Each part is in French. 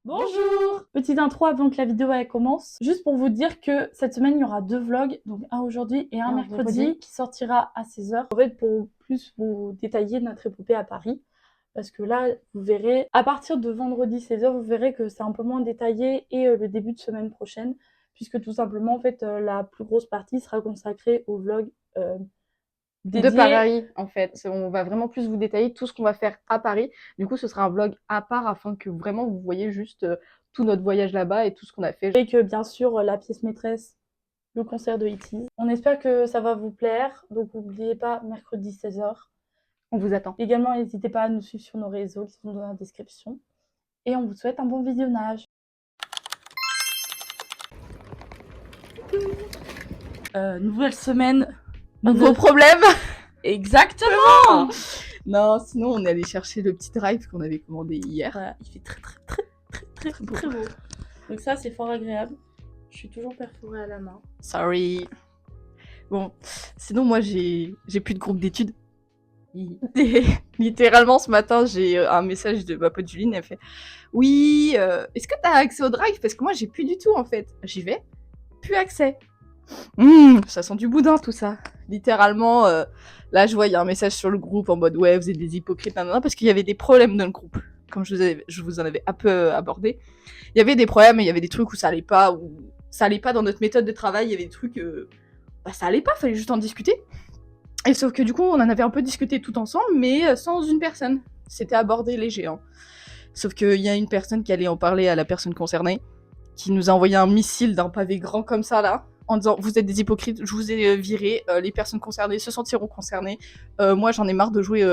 Bonjour! Petite intro avant que la vidéo elle commence. Juste pour vous dire que cette semaine, il y aura 2 vlogs, donc un aujourd'hui et un mercredi qui sortira à 16h. En fait, pour plus vous détailler notre épopée à Paris. Parce que là, vous verrez, à partir de vendredi 16h, vous verrez que c'est un peu moins détaillé et le début de semaine prochaine. Puisque tout simplement, en fait, la plus grosse partie sera consacrée au vlog De Paris, en fait. On va vraiment plus vous détailler tout ce qu'on va faire à Paris. Du coup, ce sera un vlog à part afin que vraiment vous voyez juste tout notre voyage là-bas et tout ce qu'on a fait. Et que bien sûr, la pièce maîtresse, le concert de ITZY. On espère que ça va vous plaire. Donc n'oubliez pas, mercredi 16h. On vous attend. Également, n'hésitez pas à nous suivre sur nos réseaux qui sont dans la description. Et on vous souhaite un bon visionnage. Nouvelle semaine. Nouveau problème. Exactement. Non, sinon on est allé chercher le petit drive qu'on avait commandé hier. Voilà, il fait très beau. Donc ça, c'est fort agréable. Je suis toujours perforée à la main. Sorry. Bon, sinon moi j'ai plus de groupe d'études. Et littéralement ce matin j'ai un message de ma pote Juline, elle fait oui, est-ce que t'as accès au drive, parce que moi j'ai plus du tout en fait. J'y vais, plus accès. Ça sent du boudin tout ça. Littéralement, là je vois il y a un message sur le groupe en mode ouais vous êtes des hypocrites, parce qu'il y avait des problèmes dans le groupe. Comme je vous en avais un peu abordé, il y avait des problèmes, il y avait des trucs où ça allait pas, dans notre méthode de travail, il y avait des trucs, ça allait pas, fallait juste en discuter. Et sauf que du coup on en avait un peu discuté tout ensemble, mais sans une personne. C'était abordé léger. Sauf qu'il y a une personne qui allait en parler à la personne concernée, qui nous a envoyé un missile d'un pavé grand comme ça là, en disant vous êtes des hypocrites, je vous ai viré, les personnes concernées se sentiront concernées, moi j'en ai marre de jouer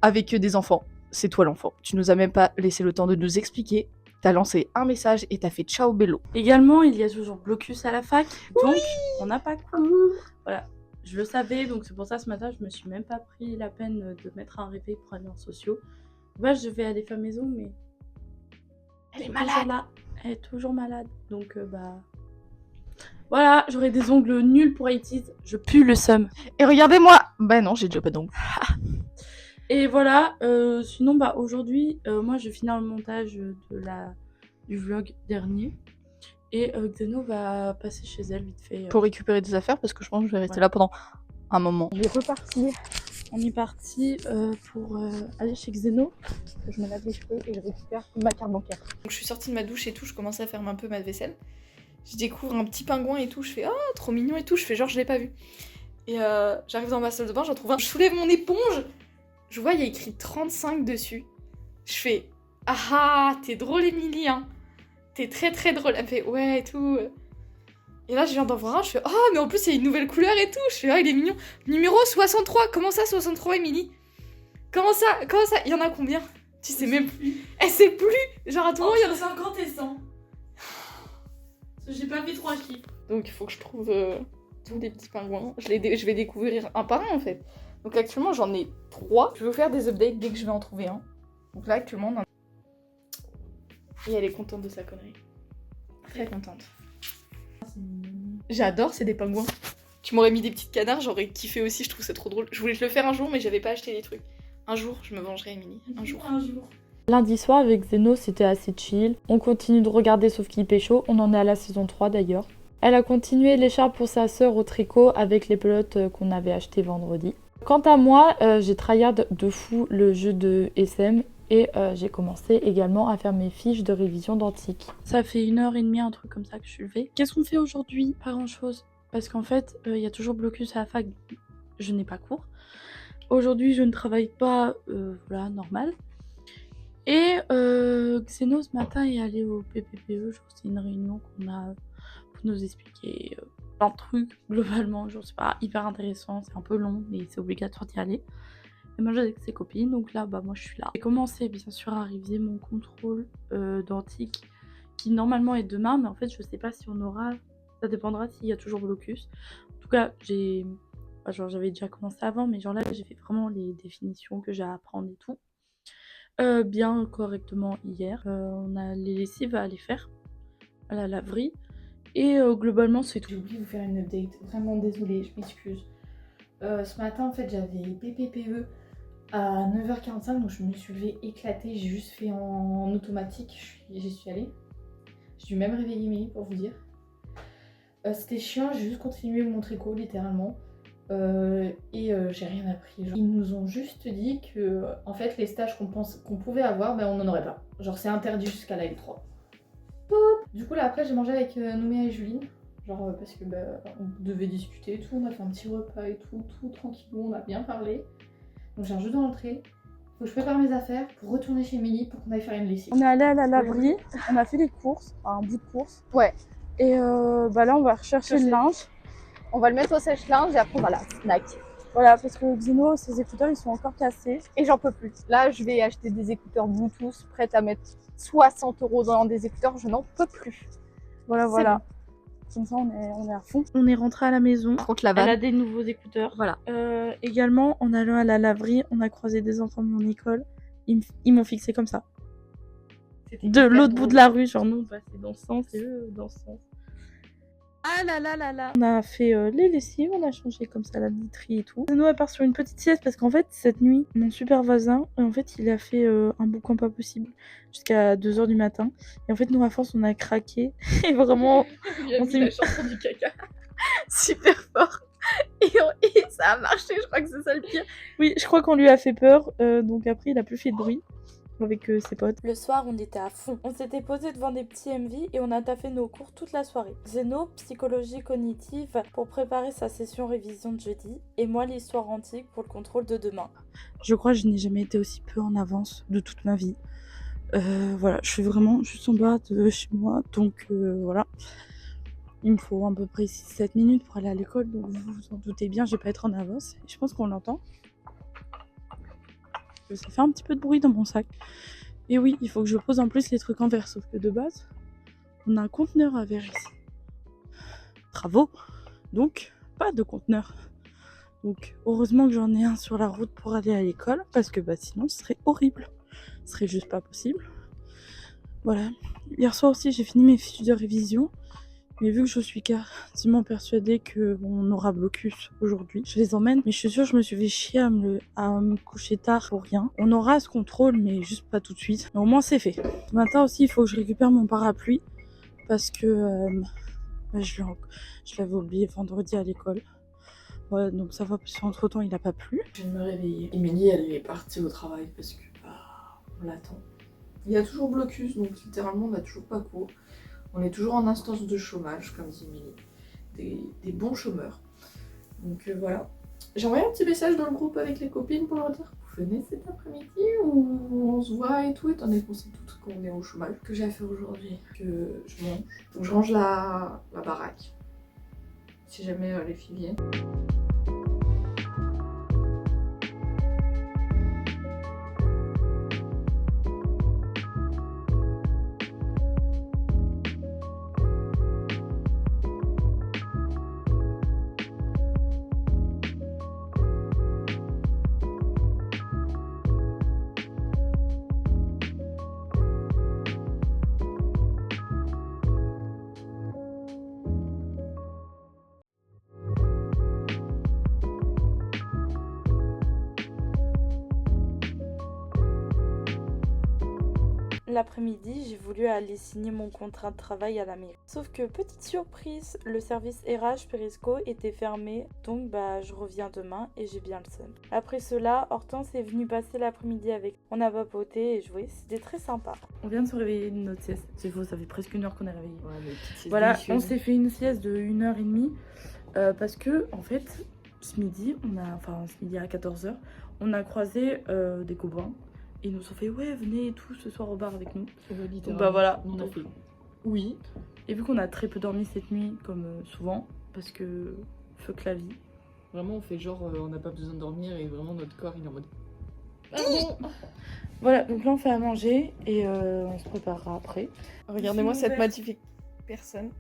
avec des enfants, c'est toi l'enfant, tu nous as même pas laissé le temps de nous expliquer, t'as lancé un message et t'as fait ciao bello. Également, il y a toujours blocus à la fac, donc Oui, on n'a pas cours. Voilà, je le savais, donc c'est pour ça ce matin, je me suis même pas pris la peine de mettre un réveil pour aller en sociaux. Bah, je vais aller faire maison, mais elle est toujours malade là. Elle est toujours malade, donc bah voilà, j'aurai des ongles nuls pour 80's, je pue le seum. et regardez-moi, bah non j'ai déjà pas d'ongles. Et voilà, sinon bah aujourd'hui, moi je finis le montage du vlog dernier. Et Xeno va passer chez elle vite fait. Pour récupérer des affaires, parce que je pense que je vais rester Ouais. là pendant un moment. On est reparti. On est parti pour aller chez Xeno. Je me lave les cheveux et je récupère ma carte bancaire. Donc je suis sortie de ma douche et tout, je commence à faire un peu ma vaisselle. Je découvre un petit pingouin et tout, je fais ah trop mignon et tout, je fais genre je l'ai pas vu. Et j'arrive dans ma salle de bain, j'en trouve un, je soulève mon éponge, je vois il y a écrit 35 dessus. Je fais ah ah t'es drôle Émilie hein, t'es très très drôle. Elle me fait ouais et tout. Et là je viens d'en voir un, je fais oh mais en plus il y a une nouvelle couleur et tout, je fais ah il est mignon. Numéro 63, comment ça 63 Émilie? Comment ça il y en a combien? Tu sais même plus. Elle sait plus. Genre à tout moment il y en a 50 et 100. J'ai pas fait 3 chiffres. Donc il faut que je trouve tous les petits pingouins. Je vais découvrir un par un en fait. Donc actuellement j'en ai 3. Je vais vous faire des updates dès que je vais en trouver un. Donc là actuellement on en a... Et elle est contente de sa connerie. Très contente. J'adore, c'est des pingouins. Tu m'aurais mis des petites canards, j'aurais kiffé aussi, je trouve ça trop drôle. Je voulais le faire un jour mais j'avais pas acheté les trucs. Un jour, je me vengerai Émilie. Un jour. Lundi soir avec Xeno, c'était assez chill. On continue de regarder Sauf qu'il pécho. On en est à la saison 3 d'ailleurs. Elle a continué l'écharpe pour sa sœur au tricot avec les pelotes qu'on avait achetées vendredi. Quant à moi, j'ai tryhard de fou le jeu de SM et j'ai commencé également à faire mes fiches de révision d'antique. Ça fait 1h30, un truc comme ça que je suis levée. Qu'est-ce qu'on fait aujourd'hui? Pas grand chose. Parce qu'en fait, il y a toujours blocus à la fac. Je n'ai pas cours. Aujourd'hui, je ne travaille pas, voilà, normal. Et Xeno ce matin est allé au PPPE, genre c'est une réunion qu'on a pour nous expliquer plein de trucs, globalement, genre c'est pas hyper intéressant, c'est un peu long, mais c'est obligatoire d'y aller. Et moi j'ai avec ses copines, donc là bah moi je suis là. J'ai commencé bien sûr à réviser mon contrôle d'antique, qui normalement est demain, mais en fait je sais pas si on aura, ça dépendra s'il y a toujours blocus. En tout cas genre j'avais déjà commencé avant, mais genre là j'ai fait vraiment les définitions que j'ai à apprendre et tout. Bien correctement hier. On a les lessives à aller faire à la laverie. Et globalement, c'est tout. J'ai oublié de vous faire une update, vraiment désolée, je m'excuse. Ce matin, en fait, j'avais PPPE à 9h45, donc je me suis levée éclatée, j'ai juste fait en automatique, j'y suis allée. J'ai dû même réveiller Émilie pour vous dire. C'était chiant, j'ai juste continué mon tricot littéralement. J'ai rien appris. Genre, ils nous ont juste dit que en fait les stages qu'on pouvait avoir, ben, on n'en aurait pas. Genre c'est interdit jusqu'à la L3. Pop. Du coup là après j'ai mangé avec Nouméa et Juline. Genre parce que on devait discuter et tout, on a fait un petit repas et tout tranquillou, on a bien parlé. Donc j'ai un jeu de rentrée. Faut que je prépare mes affaires pour retourner chez Émilie pour qu'on aille faire une lessive. On est allé à la laverie, on a fait les courses, enfin, un bout de course. Ouais. Et là, on va rechercher le linge. On va le mettre au sèche-linge et après on va la snack. Voilà, parce que Xeno, ses écouteurs, ils sont encore cassés. Et j'en peux plus. Là, je vais acheter des écouteurs Bluetooth, prête à mettre 60 € dans des écouteurs, je n'en peux plus. Voilà. Comme ça, on est à fond. On est rentré à la maison. Par contre, la Elle a vanne. des nouveaux écouteurs. Voilà. Également, en allant à la laverie, on a croisé des enfants de mon école. Ils m'ont fixé comme ça. De l'autre bout de la rue, genre nous, on passait dans ce sens et eux dans ce sens. Ah là là là là. On a fait les lessives, on a changé comme ça la literie et tout. Nous, elle part sur une petite sieste parce qu'en fait, cette nuit, mon super voisin, en fait, il a fait un boucan pas possible jusqu'à 2h du matin. Et en fait, nous, à force, on a craqué. Et vraiment, On s'est la chanson du caca. Super fort. Et ça a marché, je crois que c'est ça le pire. Oui, je crois qu'on lui a fait peur. Donc après, il a plus fait de bruit avec ses potes. Le soir, on était à fond. On s'était posé devant des petits MV et on a taffé nos cours toute la soirée. Zeno, psychologie cognitive pour préparer sa session révision de jeudi et moi l'histoire antique pour le contrôle de demain. Je crois que je n'ai jamais été aussi peu en avance de toute ma vie. Voilà, je suis vraiment juste en bas de chez moi, donc voilà. Il me faut à peu près 6-7 minutes pour aller à l'école, donc vous vous en doutez bien, je vais pas être en avance. Je pense qu'on l'entend. Ça fait un petit peu de bruit dans mon sac. Et oui, il faut que je pose en plus les trucs en verre, sauf que de base, on a un conteneur à verre ici. Travaux, donc pas de conteneur. Donc heureusement que j'en ai un sur la route pour aller à l'école, parce que sinon ce serait horrible. Ce serait juste pas possible. Voilà. Hier soir aussi, j'ai fini mes fiches de révision. Mais vu que je suis quasiment persuadée qu'on aura blocus aujourd'hui, je les emmène. Mais je suis sûre que je me suis fait chier à me coucher tard pour rien. On aura ce contrôle, mais juste pas tout de suite. Mais au moins c'est fait. Ce matin aussi, il faut que je récupère mon parapluie. Parce que je l'avais oublié vendredi à l'école. Ouais, donc ça va, parce qu'entre temps, il a pas plu. Je viens de me réveiller. Émilie, elle est partie au travail parce que on l'attend. Il y a toujours blocus, donc littéralement, on n'a toujours pas cours. On est toujours en instance de chômage, comme dit Émilie. Des bons chômeurs. Donc voilà. J'ai envoyé un petit message dans le groupe avec les copines pour leur dire vous venez cet après-midi ou on se voit et tout, étant donné qu'on sait toutes qu'on est au chômage. Que j'ai à faire aujourd'hui, que je mange. Donc je range la baraque. Si jamais les filles viennent. L'après-midi, j'ai voulu aller signer mon contrat de travail à la mairie. Sauf que, petite surprise, le service RH Perisco était fermé, donc je reviens demain et j'ai bien le seum. Après cela, Hortense est venue passer l'après-midi avec. On a papoté et joué, c'était très sympa. On vient de se réveiller de notre sieste. C'est faux, ça fait presque 1 heure qu'on est réveillé. Ouais, Voilà, on s'est fait une sieste de 1h30 parce que, en fait, ce midi à 14h, on a croisé des copains. Et ils nous ont fait ouais venez tous ce soir au bar avec nous. Donc voilà. On a Donc, fait oui. et vu qu'on a très peu dormi cette nuit comme souvent parce que fuck la vie. Vraiment on fait genre on n'a pas besoin de dormir et vraiment notre corps il est en mode Voilà, donc là on fait à manger et on se préparera après. Regardez-moi Sinon, cette vert. magnifique personne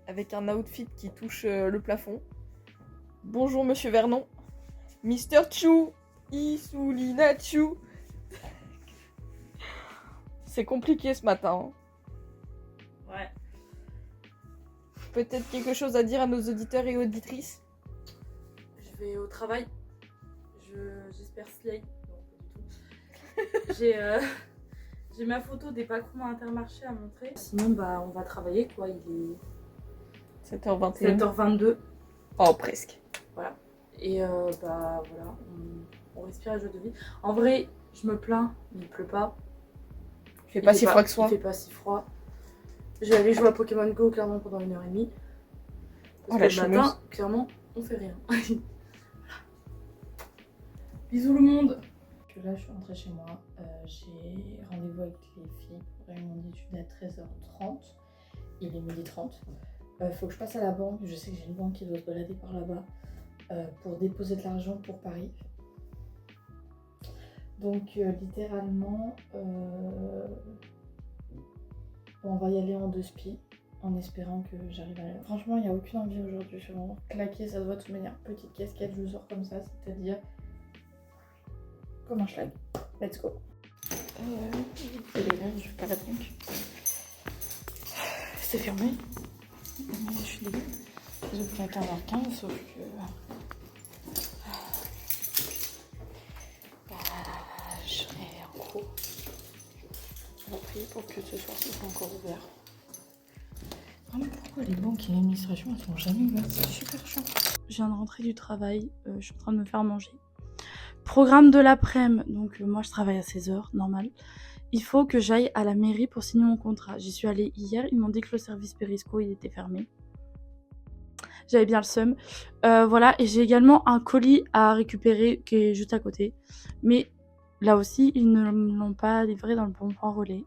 avec un outfit qui touche le plafond. Bonjour Monsieur Vernon. Mister Chou. Isoulina Chou. C'est compliqué ce matin. Ouais. Peut-être quelque chose à dire à nos auditeurs et auditrices. Je vais au travail. J'espère slay. Donc J'ai ma photo des patrons à Intermarché à montrer. Sinon, bah, on va travailler quoi. Il est 7h21. 7h22. Oh, presque. Voilà. Et bah voilà, on respire la joie de vie. En vrai, je me plains, mais il pleut pas. Il fait pas si froid que ce soit. Il fait pas si froid. Je vais aller jouer à Pokémon Go clairement pendant 1h30. Parce que le matin, clairement, on fait rien. Bisous le monde. Là, je suis rentrée chez moi. J'ai rendez-vous avec les filles pour réunion d'études à 13h30. Il est 12h30. Faut que je passe à la banque. Je sais que j'ai une banque qui doit se balader par là-bas pour déposer de l'argent pour Paris. Donc, littéralement, on va y aller en 2 spi en espérant que j'arrive à aller. Franchement, il n'y a aucune envie aujourd'hui. Je suis vraiment claquée. Ça se voit de toute manière. Petite casquette, je sors comme ça, c'est-à-dire comme un schlag. Let's go. Je vais pas la banque. C'est fermé. Je suis dégoûtée. J'ai pris à 15h15, sauf que. Je serai en cours. On va prier pour que ce soir ce soit encore ouvert. Ah, mais pourquoi les banques et l'administration elles sont jamais ouvertes? C'est super chiant. Je viens de rentrer du travail, je suis en train de me faire manger. Programme de l'après-midi, donc moi je travaille à 16h, normal. Il faut que j'aille à la mairie pour signer mon contrat. J'y suis allée hier, ils m'ont dit que le service Perisco il était fermé. J'avais bien le seum. Voilà, et j'ai également un colis à récupérer qui est juste à côté. Mais là aussi, ils ne l'ont pas livré dans le bon point relais.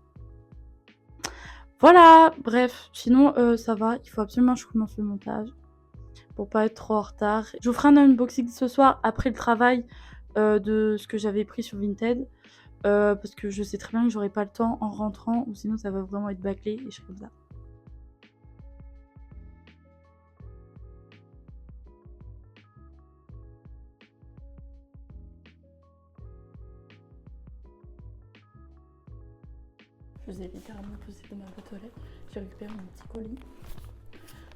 Voilà, bref, sinon ça va. Il faut absolument que je commence le montage pour pas être trop en retard. Je vous ferai un unboxing ce soir après le travail de ce que j'avais pris sur Vinted. Parce que je sais très bien que j'aurai pas le temps en rentrant ou sinon ça va vraiment être bâclé et je serai comme ça. Je vous ai littéralement posé dans ma boîte aux lettres. J'ai récupéré mon petit colis.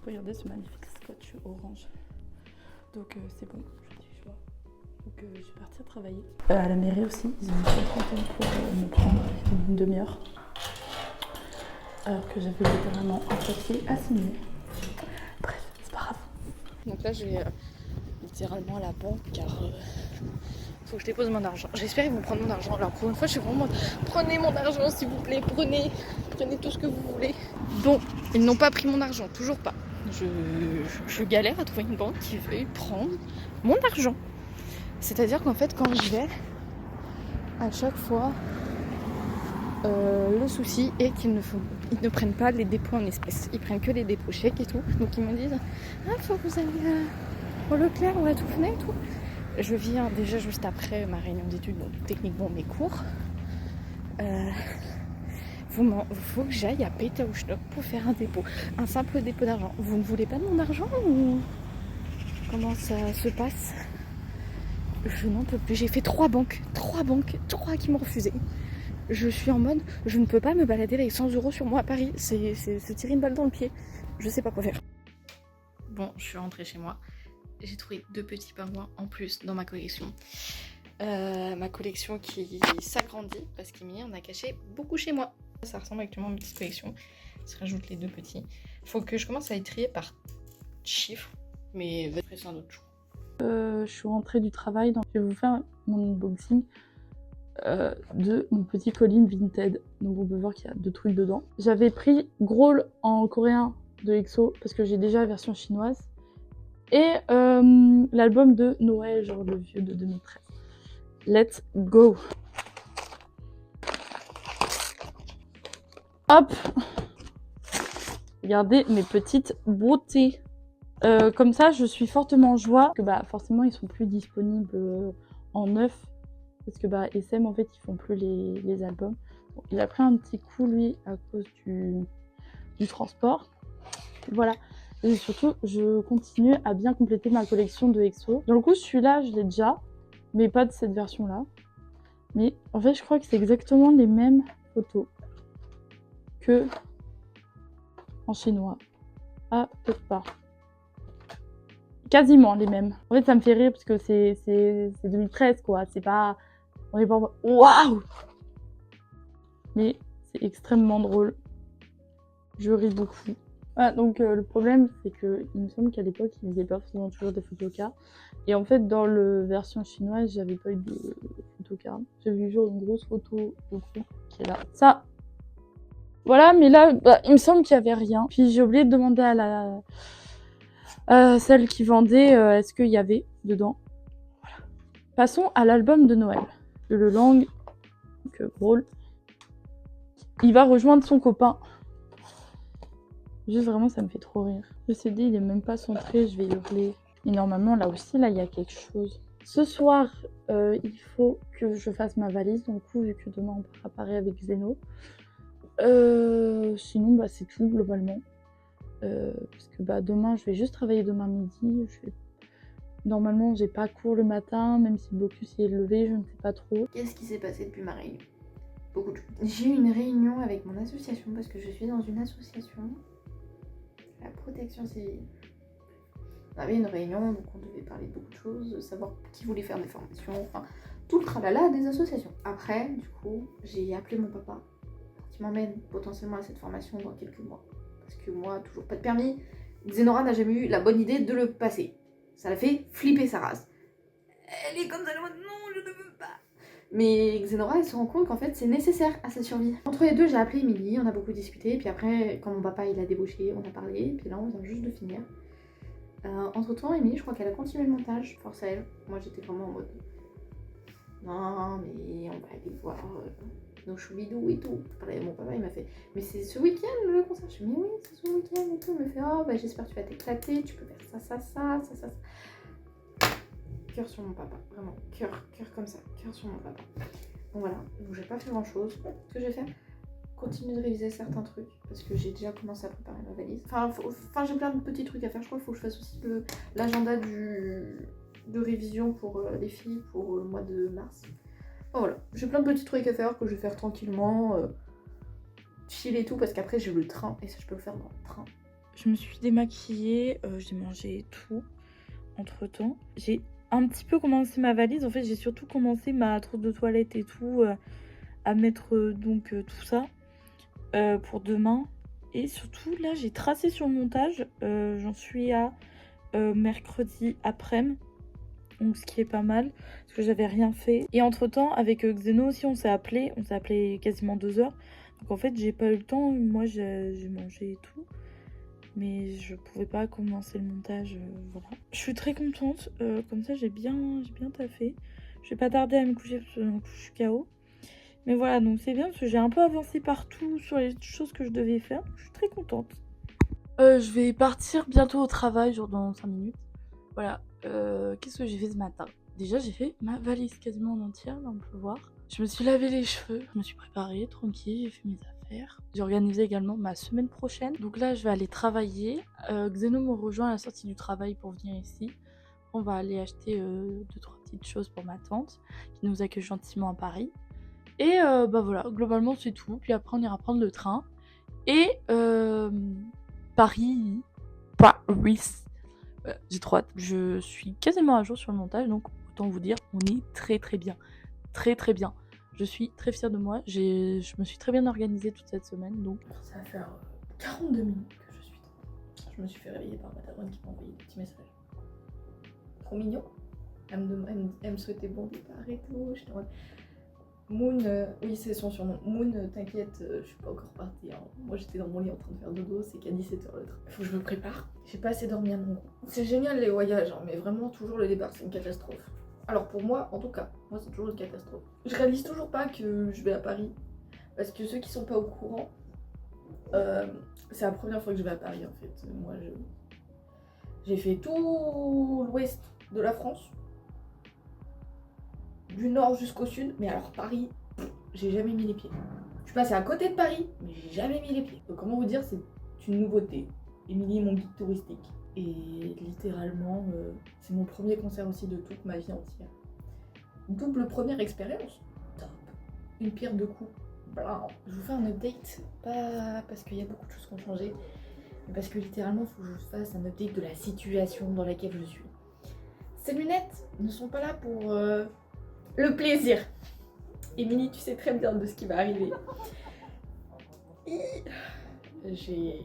Regardez ce magnifique scotch orange. Donc c'est bon, je dis choix. Donc je vais partir travailler. À la mairie aussi, ils ont mis 130 pour me prendre une demi-heure. Alors que j'avais littéralement un papier à signer. Bref, c'est pas grave. Donc là, je vais littéralement à la banque car faut que je dépose mon argent. J'espère qu'ils vont prendre mon argent. Alors pour une fois, je suis vraiment prenez mon argent s'il vous plaît, prenez tout ce que vous voulez. Bon, ils n'ont pas pris mon argent, toujours pas. Je galère à trouver une banque qui veuille prendre mon argent. C'est-à-dire qu'en fait, quand je vais, à chaque fois, le souci est qu'ils ne prennent pas les dépôts en espèces. Ils prennent que les dépôts chèques et tout. Donc ils me disent ah, faut que vous allez au Leclerc ou à Touffenay et tout. Je viens déjà juste après ma réunion d'études, donc techniquement mes cours. Faut que j'aille à Pétaouchnok pour faire un dépôt. Un simple dépôt d'argent. Vous ne voulez pas de mon argent ou comment ça se passe? Je n'en peux plus. J'ai fait 3 banques, 3 qui m'ont refusé. Je suis en mode, je ne peux pas me balader avec 100 € sur moi à Paris. C'est se tirer une balle dans le pied. Je sais pas quoi faire. Bon, je suis rentrée chez moi. J'ai trouvé 2 petits pingouins en plus dans ma collection. Ma collection qui s'agrandit parce qu'Emilie en a caché beaucoup chez moi. Ça ressemble actuellement à ma petite collection. Je rajoute les 2 petits. Faut que je commence à les trier par chiffres, mais après c'est un autre jour. Je suis rentrée du travail, donc je vais vous faire mon unboxing de mon petit colis Vinted. Donc on peut voir qu'il y a 2 trucs dedans. J'avais pris Growl en coréen de EXO parce que j'ai déjà la version chinoise. Et l'album de Noël, genre le vieux de 2013. Let's go. Hop. Regardez mes petites beautés. Comme ça, je suis fortement en joie que bah forcément ils sont plus disponibles en neuf parce que bah SM en fait ils font plus les albums. Bon, il a pris un petit coup lui à cause du transport. Voilà. Et surtout, je continue à bien compléter ma collection de EXO. Dans le coup, celui-là, je l'ai déjà, mais pas de cette version-là. Mais en fait, je crois que c'est exactement les mêmes photos que en chinois. Ah, peut-être pas. Quasiment les mêmes. En fait, ça me fait rire parce que c'est 2013, quoi. C'est pas... On est pas... Waouh! mais c'est extrêmement drôle. Je ris beaucoup. Ah, donc le problème, c'est que il me semble qu'à l'époque, ils faisaient pas forcément toujours des photocars. Et en fait, dans la version chinoise, j'avais pas eu de photocard. J'avais toujours une grosse photo de groupe qui est là. Ça. Voilà, mais là, il me semble qu'il y avait rien. Puis j'ai oublié de demander à celle qui vendait est-ce qu'il y avait dedans. Voilà. Passons à l'album de Noël de Le Lang, que Brawl. Il va rejoindre son copain. Juste vraiment, ça me fait trop rire. Le CD, il est même pas centré, je vais hurler. Et normalement, là aussi, là, il y a quelque chose. Ce soir, il faut que je fasse ma valise, donc vu que demain, on part à Paris avec Zeno. Sinon, c'est tout, globalement. Parce que demain, je vais juste travailler demain midi. Normalement, j'ai pas cours le matin, même si le blocus est levé, je ne sais pas trop. Qu'est-ce qui s'est passé depuis ma réunion? Beaucoup de choses. J'ai eu une réunion avec mon association parce que je suis dans une association, la protection civile. On avait une réunion, donc on devait parler de beaucoup de choses, savoir qui voulait faire des formations, enfin tout le tralala des associations. Après, du coup, j'ai appelé mon papa pour qu'il m'emmène potentiellement à cette formation dans quelques mois. Parce que moi, toujours pas de permis, Xenora n'a jamais eu la bonne idée de le passer. Ça l'a fait flipper sa race. Elle est comme ça, non, je ne veux pas. Mais Xenora, elle se rend compte qu'en fait, c'est nécessaire à sa survie. Entre les deux, j'ai appelé Émilie, on a beaucoup discuté, puis après, quand mon papa il a débauché, on a parlé, puis là, on vient juste de finir. Entre temps, Émilie, je crois qu'elle a continué le montage, force à elle. Moi, j'étais vraiment en mode non, mais on va aller voir nos choubidous et tout. Mon papa, il m'a fait mais c'est ce week-end le concert. Je lui ai dit mais oui, c'est ce week-end et tout. Il me fait oh, j'espère que tu vas t'éclater, tu peux faire ça. Cœur sur mon papa, vraiment, cœur comme ça, cœur sur mon papa. Donc voilà, donc j'ai pas fait grand chose. Ce que je vais faire, continuer de réviser certains trucs, parce que j'ai déjà commencé à préparer ma valise. Enfin j'ai plein de petits trucs à faire, je crois qu'il faut que je fasse aussi l'agenda de révision pour les filles pour le mois de mars. Enfin, voilà, j'ai plein de petits trucs à faire que je vais faire tranquillement, chill et tout, parce qu'après j'ai le train, et ça je peux le faire dans le train. Je me suis démaquillée, j'ai mangé tout entre temps. J'ai un petit peu commencé ma valise, en fait j'ai surtout commencé ma trousse de toilette et tout, à mettre tout ça pour demain. Et surtout là j'ai tracé sur le montage, j'en suis à mercredi après-midi, donc ce qui est pas mal, parce que j'avais rien fait. Et entre temps avec Xeno aussi on s'est appelé quasiment 2 heures. Donc en fait j'ai pas eu le temps, moi j'ai mangé et tout. Mais je pouvais pas commencer le montage, voilà. Je suis très contente, comme ça j'ai bien taffé. Je vais pas tarder à me coucher parce que je suis KO. Mais voilà, donc c'est bien parce que j'ai un peu avancé partout sur les choses que je devais faire. Je suis très contente. Je vais partir bientôt au travail, genre dans 5 minutes. Voilà, qu'est-ce que j'ai fait ce matin? Déjà j'ai fait ma valise quasiment en entière, là on peut voir. Je me suis lavé les cheveux, je me suis préparée tranquille, j'ai fait mes affaires. J'ai organisé également ma semaine prochaine. Donc là je vais aller travailler. Xeno me rejoint à la sortie du travail pour venir ici. On va aller acheter 2-3 petites choses pour ma tante qui nous accueille gentiment à Paris. Et voilà, globalement c'est tout. Puis après on ira prendre le train. Et Paris. J'ai trop hâte. Je suis quasiment à jour sur le montage, donc autant vous dire, on est très bien. Très bien. Je suis très fière de moi. Je me suis très bien organisée toute cette semaine, donc... Ça va faire 42 minutes que je suis dedans. Je me suis fait réveiller par ma daronne qui m'a envoyé des petits messages. Trop mignon. Elle me souhaitait bon départ et tout. J'étais en mode... Moon, oui c'est son surnom. Moon, t'inquiète, je suis pas encore partie. Hein. Moi j'étais dans mon lit en train de faire dodo, c'est qu'à 17h le train. Faut que je me prépare. J'ai pas assez dormi à mon goût. C'est génial les voyages, hein, mais vraiment toujours le départ c'est une catastrophe. Alors pour moi, en tout cas, moi c'est toujours une catastrophe. Je réalise toujours pas que je vais à Paris. Parce que ceux qui sont pas au courant, c'est la première fois que je vais à Paris en fait. Moi j'ai fait tout l'ouest de la France. Du nord jusqu'au sud, mais alors Paris, j'ai jamais mis les pieds. Je suis passée à côté de Paris, mais j'ai jamais mis les pieds. Donc comment vous dire, c'est une nouveauté. Émilie, mon guide touristique. Et littéralement, c'est mon premier concert aussi de toute ma vie entière. Double première expérience. Top. Une pierre deux coups. Blam. Je vous fais un update, pas parce qu'il y a beaucoup de choses qui ont changé, mais parce que littéralement, il faut que je vous fasse un update de la situation dans laquelle je suis. Ces lunettes ne sont pas là pour... le plaisir. Émilie, tu sais très bien de ce qui va arriver. J'ai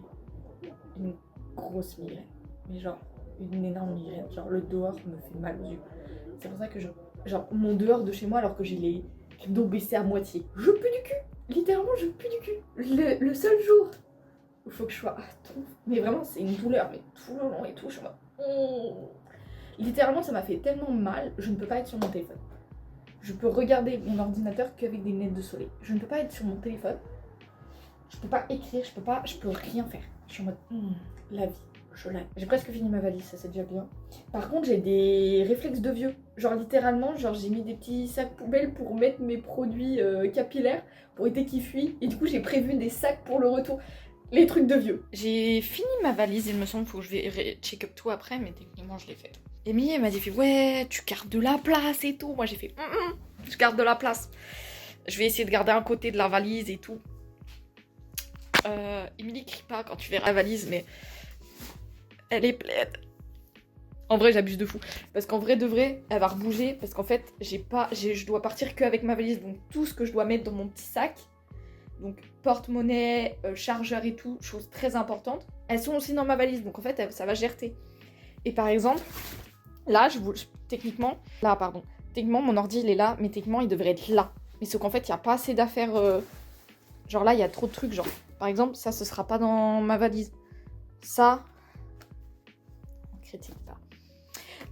une grosse migraine. Mais genre, une énorme migraine. Genre, le dehors me fait mal aux yeux. C'est pour ça que genre mon dehors de chez moi, alors que j'ai les rideaux baissés à moitié, je pue du cul. Littéralement, je pue du cul. Le seul jour où il faut que je sois tout. Mais vraiment, c'est une douleur, mais tout le long et tout. Je suis en mode, littéralement, ça m'a fait tellement mal, je ne peux pas être sur mon téléphone. Je peux regarder mon ordinateur qu'avec des lunettes de soleil. Je ne peux pas être sur mon téléphone. Je peux pas écrire, je peux rien faire. Je suis en mode, la vie, je l'aime. J'ai presque fini ma valise, ça c'est déjà bien. Par contre, j'ai des réflexes de vieux. Genre littéralement, genre j'ai mis des petits sacs poubelles pour mettre mes produits capillaires pour éviter qu'ils fuient. Et du coup, j'ai prévu des sacs pour le retour. Les trucs de vieux. J'ai fini ma valise, il me semble, faut que je vais check up tout après, mais techniquement je l'ai fait. Emilie elle m'a dit ouais, tu gardes de la place et tout. Moi j'ai fait je garde de la place. Je vais essayer de garder un côté de la valise et tout. Emilie crie pas quand tu verras la valise, mais elle est pleine. En vrai j'abuse de fou. Parce qu'en vrai de vrai, elle va rebouger. Parce qu'en fait, je dois partir qu'avec ma valise. Donc tout ce que je dois mettre dans mon petit sac. Donc porte-monnaie, chargeur et tout, choses très importantes. Elles sont aussi dans ma valise, donc en fait ça va gerter. Et par exemple, là, techniquement mon ordi il est là, mais techniquement il devrait être là. Mais sauf qu'en fait il n'y a pas assez d'affaires, genre là il y a trop de trucs, genre par exemple ça ce sera pas dans ma valise. Ça, on critique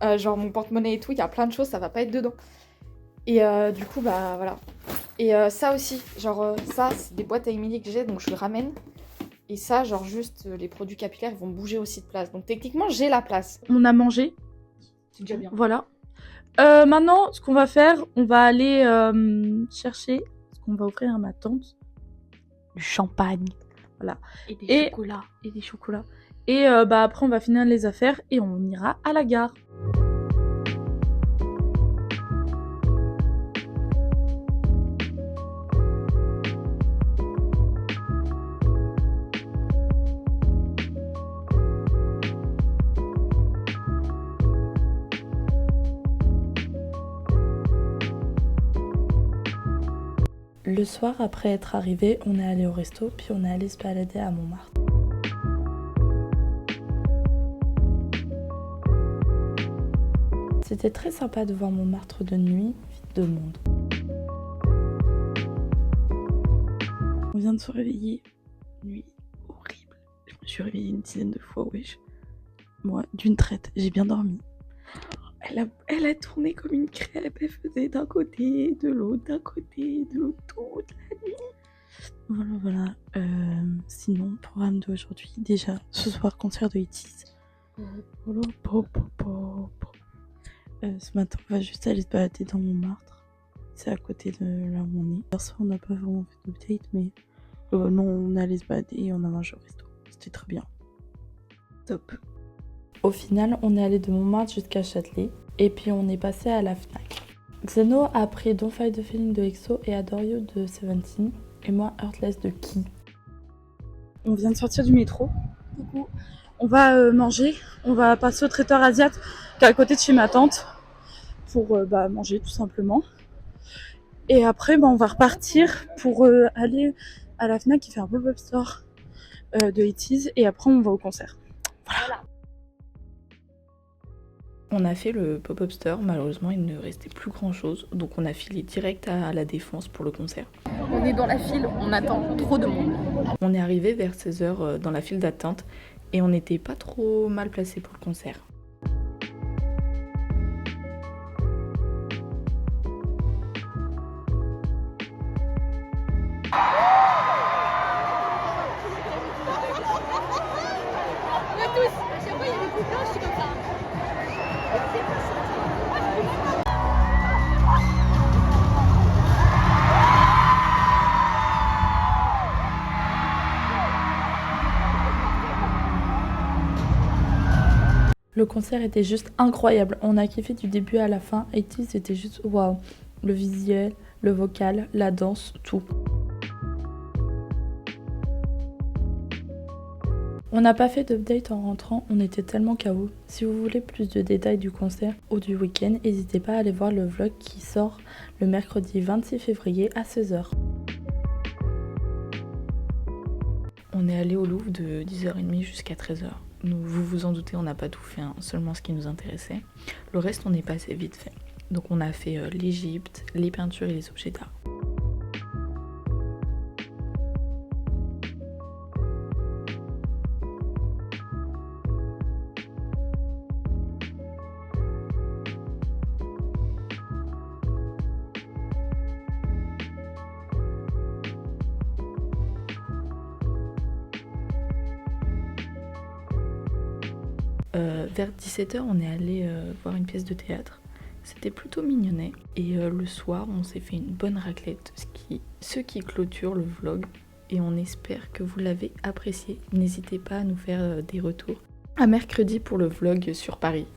pas. Genre mon porte-monnaie et tout, il y a plein de choses, ça va pas être dedans. Et du coup bah voilà. Et ça aussi, genre ça c'est des boîtes à Emilie que j'ai, donc je le ramène. Et ça, genre juste les produits capillaires ils vont bouger aussi de place. Donc techniquement j'ai la place. On a mangé. C'est déjà bien. Voilà. Maintenant, ce qu'on va faire, on va aller chercher ce qu'on va offrir à ma tante. Du champagne. Voilà. Et des chocolats. Et des chocolats. Et bah après, on va finir les affaires et on ira à la gare. Le soir, après être arrivé, on est allé au resto, puis on est allé se balader à Montmartre. C'était très sympa de voir Montmartre de nuit, vide de monde. On vient de se réveiller. Nuit horrible. Je me suis réveillée une dizaine de fois, wesh. Moi, d'une traite, j'ai bien dormi. Elle a tourné comme une crêpe, elle faisait d'un côté, de l'autre, d'un côté, de l'autre, toute la nuit. Voilà. Sinon, programme d'aujourd'hui, déjà, ce soir, concert de Itis. Ce matin, on va juste aller se balader dans Montmartre. C'est à côté de là où on est. Hier soir, on n'a pas vraiment fait d'update, mais globalement, on est allé se balader et on a mangé au resto. C'était très bien. Top. Au final, on est allé de Montmartre jusqu'à Châtelet et puis on est passé à la Fnac. Xeno a pris Don't Fight the Feeling de EXO et Adorio de Seventeen et moi Heartless de Key. On vient de sortir du métro. Du coup, on va manger. On va passer au traiteur Asiat qui est à côté de chez ma tante pour manger tout simplement. Et après, on va repartir pour aller à la Fnac qui fait un pop-up store de Itis et après on va au concert. Voilà. On a fait le pop-up store, malheureusement il ne restait plus grand chose, donc on a filé direct à la Défense pour le concert. On est dans la file, on attend trop de monde. On est arrivé vers 16h dans la file d'attente et on n'était pas trop mal placé pour le concert. Le concert était juste incroyable, on a kiffé du début à la fin, et c'était juste waouh. Le visuel, le vocal, la danse, tout. On n'a pas fait d'update en rentrant, on était tellement KO. Si vous voulez plus de détails du concert ou du week-end, n'hésitez pas à aller voir le vlog qui sort le mercredi 26 février à 16h. On est allé au Louvre de 10h30 jusqu'à 13h. Vous vous en doutez, on n'a pas tout fait, hein, seulement ce qui nous intéressait. Le reste, on est passé vite fait. Donc on a fait l'Égypte, les peintures et les objets d'art. Vers 17h, on est allé voir une pièce de théâtre. C'était plutôt mignonnet. Et le soir, on s'est fait une bonne raclette, ce qui clôture le vlog. Et on espère que vous l'avez apprécié. N'hésitez pas à nous faire des retours. À mercredi pour le vlog sur Paris.